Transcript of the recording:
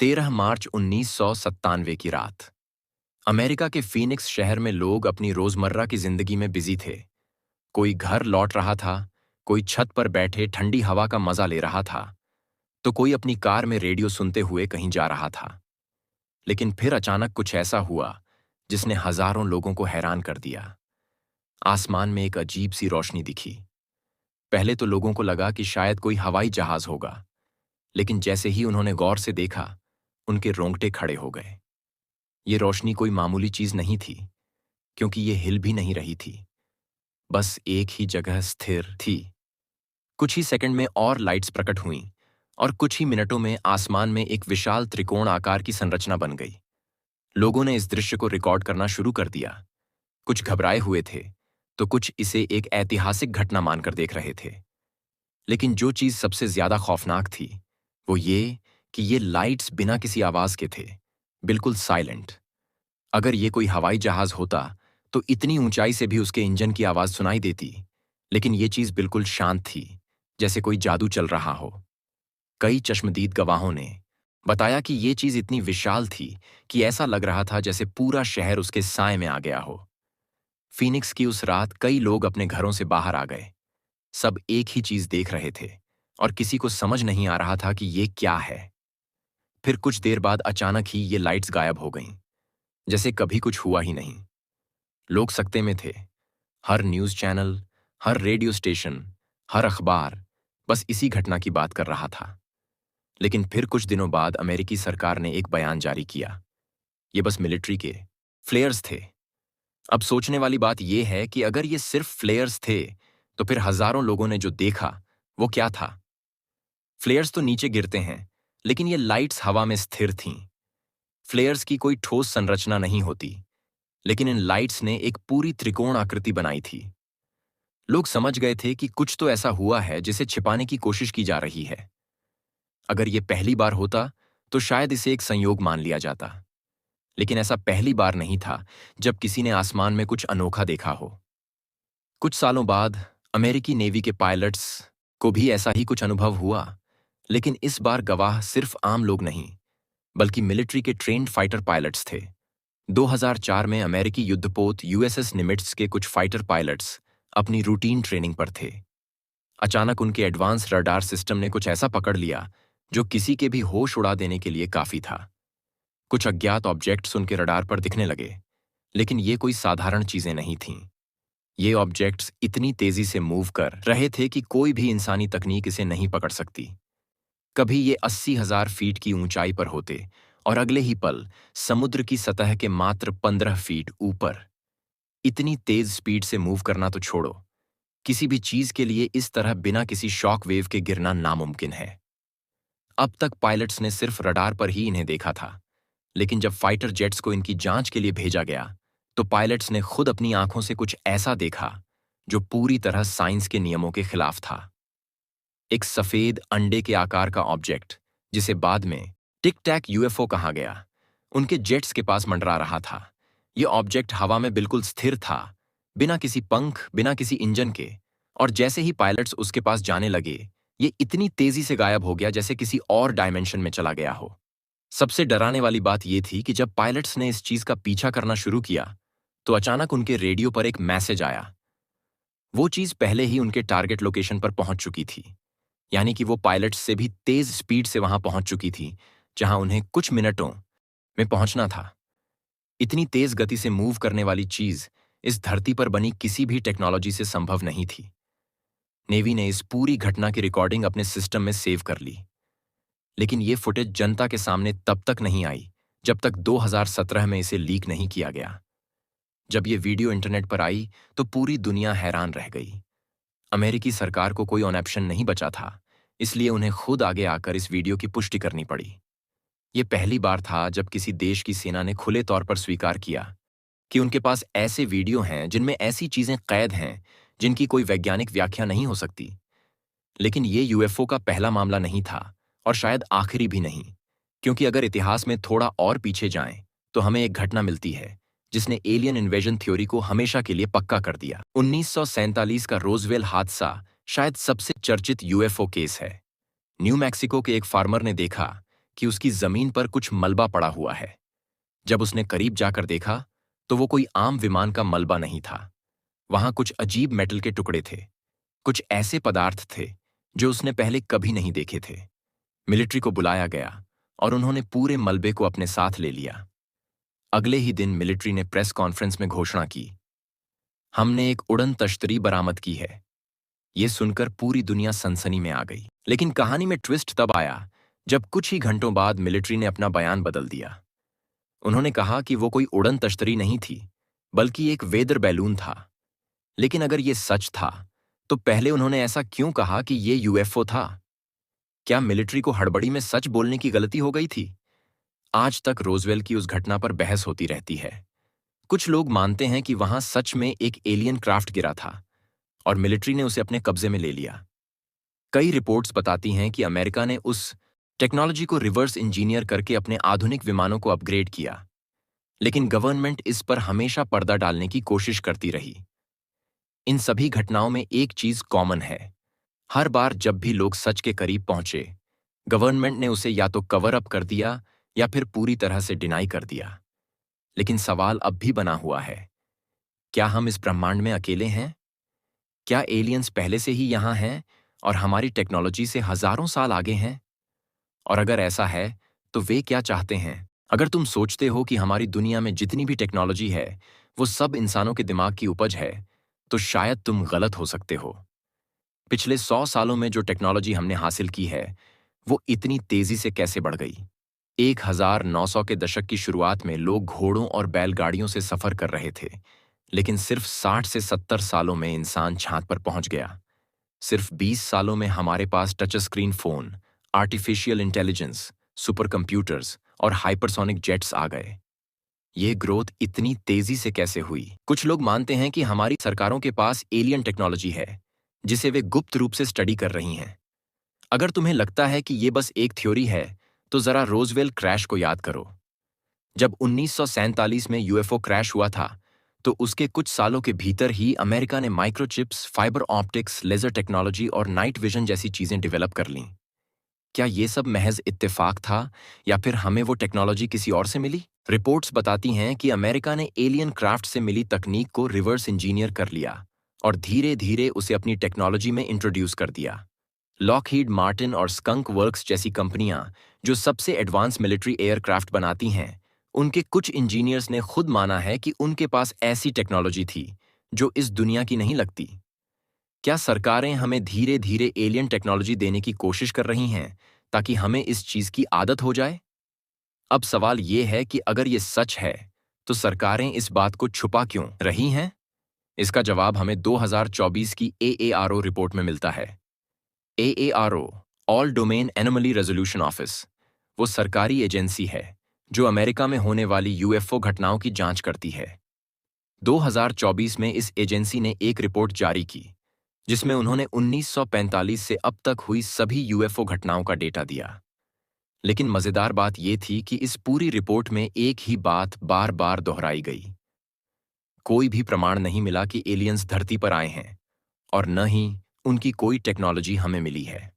13 मार्च 1997 की रात अमेरिका के फीनिक्स शहर में लोग अपनी रोजमर्रा की जिंदगी में बिजी थे। कोई घर लौट रहा था, कोई छत पर बैठे ठंडी हवा का मजा ले रहा था, तो कोई अपनी कार में रेडियो सुनते हुए कहीं जा रहा था। लेकिन फिर अचानक कुछ ऐसा हुआ जिसने हजारों लोगों को हैरान कर दिया। आसमान में एक अजीब सी रोशनी दिखी। पहले तो लोगों को लगा कि शायद कोई हवाई जहाज होगा, लेकिन जैसे ही उन्होंने गौर से देखा, उनके रोंगटे खड़े हो गए। ये रोशनी कोई मामूली चीज नहीं थी, क्योंकि ये हिल भी नहीं रही थी, बस एक ही जगह स्थिर थी। कुछ ही सेकंड में और लाइट्स प्रकट हुईं और कुछ ही मिनटों में आसमान में एक विशाल त्रिकोण आकार की संरचना बन गई। लोगों ने इस दृश्य को रिकॉर्ड करना शुरू कर दिया। कुछ घबराए हुए थे, तो कुछ इसे एक ऐतिहासिक घटना मानकर देख रहे थे। लेकिन जो चीज सबसे ज्यादा खौफनाक थी, वो ये कि ये लाइट्स बिना किसी आवाज के थे, बिल्कुल साइलेंट। अगर ये कोई हवाई जहाज होता तो इतनी ऊंचाई से भी उसके इंजन की आवाज सुनाई देती, लेकिन ये चीज बिल्कुल शांत थी, जैसे कोई जादू चल रहा हो। कई चश्मदीद गवाहों ने बताया कि ये चीज इतनी विशाल थी कि ऐसा लग रहा था जैसे पूरा शहर उसके साए में आ गया हो। फीनिक्स की उस रात कई लोग अपने घरों से बाहर आ गए। सब एक ही चीज देख रहे थे और किसी को समझ नहीं आ रहा था कि ये क्या है। फिर कुछ देर बाद अचानक ही ये लाइट्स गायब हो गईं, जैसे कभी कुछ हुआ ही नहीं। लोग सकते में थे। हर न्यूज चैनल, हर रेडियो स्टेशन, हर अखबार बस इसी घटना की बात कर रहा था। लेकिन फिर कुछ दिनों बाद अमेरिकी सरकार ने एक बयान जारी किया। ये बस मिलिट्री के फ्लेयर्स थे। अब सोचने वाली बात यह है कि अगर ये सिर्फ फ्लेयर्स थे, तो फिर हजारों लोगों ने जो देखा वो क्या था? फ्लेयर्स तो नीचे गिरते हैं, लेकिन ये लाइट्स हवा में स्थिर थीं। फ्लेयर्स की कोई ठोस संरचना नहीं होती, लेकिन इन लाइट्स ने एक पूरी त्रिकोण आकृति बनाई थी। लोग समझ गए थे कि कुछ तो ऐसा हुआ है जिसे छिपाने की कोशिश की जा रही है। अगर ये पहली बार होता तो शायद इसे एक संयोग मान लिया जाता, लेकिन ऐसा पहली बार नहीं था जब किसी ने आसमान में कुछ अनोखा देखा हो। कुछ सालों बाद अमेरिकी नेवी के पायलट्स को भी ऐसा ही कुछ अनुभव हुआ, लेकिन इस बार गवाह सिर्फ आम लोग नहीं, बल्कि मिलिट्री के ट्रेन्ड फाइटर पायलट्स थे। 2004 में अमेरिकी युद्धपोत यूएसएस निमिट्ज के कुछ फाइटर पायलट्स अपनी रूटीन ट्रेनिंग पर थे। अचानक उनके एडवांस रडार सिस्टम ने कुछ ऐसा पकड़ लिया जो किसी के भी होश उड़ा देने के लिए काफी था। कुछ अज्ञात ऑब्जेक्ट्स उनके रडार पर दिखने लगे, लेकिन ये कोई साधारण चीजें नहीं थीं। ये ऑब्जेक्ट्स इतनी तेजी से मूव कर रहे थे कि कोई भी इंसानी तकनीक इसे नहीं पकड़ सकती। कभी ये 80,000 फीट की ऊंचाई पर होते और अगले ही पल समुद्र की सतह के मात्र 15 फीट ऊपर। इतनी तेज स्पीड से मूव करना तो छोड़ो, किसी भी चीज के लिए इस तरह बिना किसी शॉक वेव के गिरना नामुमकिन है। अब तक पायलट्स ने सिर्फ रडार पर ही इन्हें देखा था, लेकिन जब फाइटर जेट्स को इनकी जांच के लिए भेजा गया, तो पायलट्स ने खुद अपनी आंखों से कुछ ऐसा देखा जो पूरी तरह साइंस के नियमों के खिलाफ था। एक सफेद अंडे के आकार का ऑब्जेक्ट, जिसे बाद में टिक टैक यूएफओ कहा गया, उनके जेट्स के पास मंडरा रहा था। यह ऑब्जेक्ट हवा में बिल्कुल स्थिर था, बिना किसी पंख, बिना किसी इंजन के, और जैसे ही पायलट्स उसके पास जाने लगे, ये इतनी तेजी से गायब हो गया जैसे किसी और डायमेंशन में चला गया हो। सबसे डराने वाली बात यह थी कि जब पायलट्स ने इस चीज का पीछा करना शुरू किया, तो अचानक उनके रेडियो पर एक मैसेज आया। वो चीज पहले ही उनके टारगेट लोकेशन पर पहुंच चुकी थी, यानी कि वो पायलट्स से भी तेज स्पीड से वहां पहुंच चुकी थी जहां उन्हें कुछ मिनटों में पहुंचना था। इतनी तेज गति से मूव करने वाली चीज इस धरती पर बनी किसी भी टेक्नोलॉजी से संभव नहीं थी। नेवी ने इस पूरी घटना की रिकॉर्डिंग अपने सिस्टम में सेव कर ली, लेकिन ये फुटेज जनता के सामने तब तक नहीं आई जब तक 2017 में इसे लीक नहीं किया गया। जब ये वीडियो इंटरनेट पर आई तो पूरी दुनिया हैरान रह गई। अमेरिकी सरकार को कोई ऑप्शन नहीं बचा था, इसलिए उन्हें खुद आगे आकर इस वीडियो की पुष्टि करनी पड़ी। ये पहली बार था जब किसी देश की सेना ने खुले तौर पर स्वीकार किया कि उनके पास ऐसे वीडियो हैं जिनमें ऐसी चीजें कैद हैं जिनकी कोई वैज्ञानिक व्याख्या नहीं हो सकती। लेकिन ये यूएफओ का पहला मामला नहीं था, और शायद आखिरी भी नहीं, क्योंकि अगर इतिहास में थोड़ा और पीछे जाएं, तो हमें एक घटना मिलती है जिसने एलियन इन्वेजन थ्योरी को हमेशा के लिए पक्का कर दिया। 1947 का रोजवेल हादसा शायद सबसे चर्चित यूएफओ केस है। न्यू मैक्सिको के एक फार्मर ने देखा कि उसकी जमीन पर कुछ मलबा पड़ा हुआ है। जब उसने करीब जाकर देखा तो वो कोई आम विमान का मलबा नहीं था। वहां कुछ अजीब मेटल के टुकड़े थे, कुछ ऐसे पदार्थ थे जो उसने पहले कभी नहीं देखे थे। मिलिट्री को बुलाया गया और उन्होंने पूरे मलबे को अपने साथ ले लिया। अगले ही दिन मिलिट्री ने प्रेस कॉन्फ्रेंस में घोषणा की, हमने एक उड़न तश्तरी बरामद की है। ये सुनकर पूरी दुनिया सनसनी में आ गई। लेकिन कहानी में ट्विस्ट तब आया जब कुछ ही घंटों बाद मिलिट्री ने अपना बयान बदल दिया। उन्होंने कहा कि वो कोई उड़न तश्तरी नहीं थी, बल्कि एक वेदर बैलून था। लेकिन अगर ये सच था तो पहले उन्होंने ऐसा क्यों कहा कि ये यूएफओ था? क्या मिलिट्री को हड़बड़ी में सच बोलने की गलती हो गई थी? आज तक रोजवेल की उस घटना पर बहस होती रहती है। कुछ लोग मानते हैं कि वहां सच में एक एलियन क्राफ्ट गिरा था और मिलिट्री ने उसे अपने कब्जे में ले लिया। कई रिपोर्ट्स बताती हैं कि अमेरिका ने उस टेक्नोलॉजी को रिवर्स इंजीनियर करके अपने आधुनिक विमानों को अपग्रेड किया। लेकिन गवर्नमेंट इस पर हमेशा पर्दा डालने की कोशिश करती रही। इन सभी घटनाओं में एक चीज कॉमन है। हर बार जब भी लोग सच के करीब पहुंचे, गवर्नमेंट ने उसे या तो कवर अप कर दिया या फिर पूरी तरह से डिनाई कर दिया। लेकिन सवाल अब भी बना हुआ है, क्या हम इस ब्रह्मांड में अकेले हैं? क्या एलियंस पहले से ही यहां हैं और हमारी टेक्नोलॉजी से हजारों साल आगे हैं? और अगर ऐसा है तो वे क्या चाहते हैं? अगर तुम सोचते हो कि हमारी दुनिया में जितनी भी टेक्नोलॉजी है वो सब इंसानों के दिमाग की उपज है, तो शायद तुम गलत हो सकते हो। पिछले 100 सालों में जो टेक्नोलॉजी हमने हासिल की है वो इतनी तेजी से कैसे बढ़ गई? 1900 के दशक की शुरुआत में लोग घोड़ों और बैलगाड़ियों से सफर कर रहे थे, लेकिन सिर्फ 60 से 70 सालों में इंसान चांद पर पहुंच गया। सिर्फ 20 सालों में हमारे पास touch screen phone, artificial intelligence, super computers और हाइपरसोनिक जेट्स आ गए। ये ग्रोथ इतनी तेजी से कैसे हुई? कुछ लोग मानते हैं कि हमारी सरकारों के पास एलियन टेक्नोलॉजी है जिसे वे गुप्त रूप से स्टडी कर रही हैं। अगर तुम्हें लगता है कि ये बस एक थ्योरी है तो जरा रोजवेल क्रैश को याद करो। जब 1947 में यूएफओ क्रैश हुआ था तो उसके कुछ सालों के भीतर ही अमेरिका ने microchips, fibre optics, laser technology और नाइट विजन जैसी चीजें डेवलप कर लीं। क्या ये सब महज इत्तेफाक था या फिर हमें वो टेक्नोलॉजी किसी और से मिली? रिपोर्ट्स बताती हैं कि अमेरिका ने एलियन क्राफ्ट से मिली तकनीक को रिवर्स इंजीनियर कर लिया और धीरे धीरे उसे अपनी टेक्नोलॉजी में इंट्रोड्यूस कर दिया। लॉकहीड मार्टिन और स्कंक वर्क्स जैसी कंपनियां जो सबसे एडवांस मिलिट्री एयरक्राफ्ट बनाती हैं, उनके कुछ इंजीनियर्स ने खुद माना है कि उनके पास ऐसी टेक्नोलॉजी थी जो इस दुनिया की नहीं लगती। क्या सरकारें हमें धीरे धीरे एलियन टेक्नोलॉजी देने की कोशिश कर रही हैं ताकि हमें इस चीज की आदत हो जाए? अब सवाल ये है कि अगर ये सच है तो सरकारें इस बात को छुपा क्यों रही हैं? इसका जवाब हमें 2024 की AARO रिपोर्ट में मिलता है। AARO, all domain anomaly resolution office, वो सरकारी एजेंसी है जो अमेरिका में होने वाली यूएफओ घटनाओं की जांच करती है। 2024 में इस एजेंसी ने एक रिपोर्ट जारी की जिसमें उन्होंने 1945 से अब तक हुई सभी यूएफओ घटनाओं का डेटा दिया। लेकिन मजेदार बात यह थी कि इस पूरी रिपोर्ट में एक ही बात बार बार दोहराई गई। कोई भी प्रमाण नहीं मिला कि एलियंस धरती पर आए हैं और न ही उनकी कोई टेक्नोलॉजी हमें मिली है।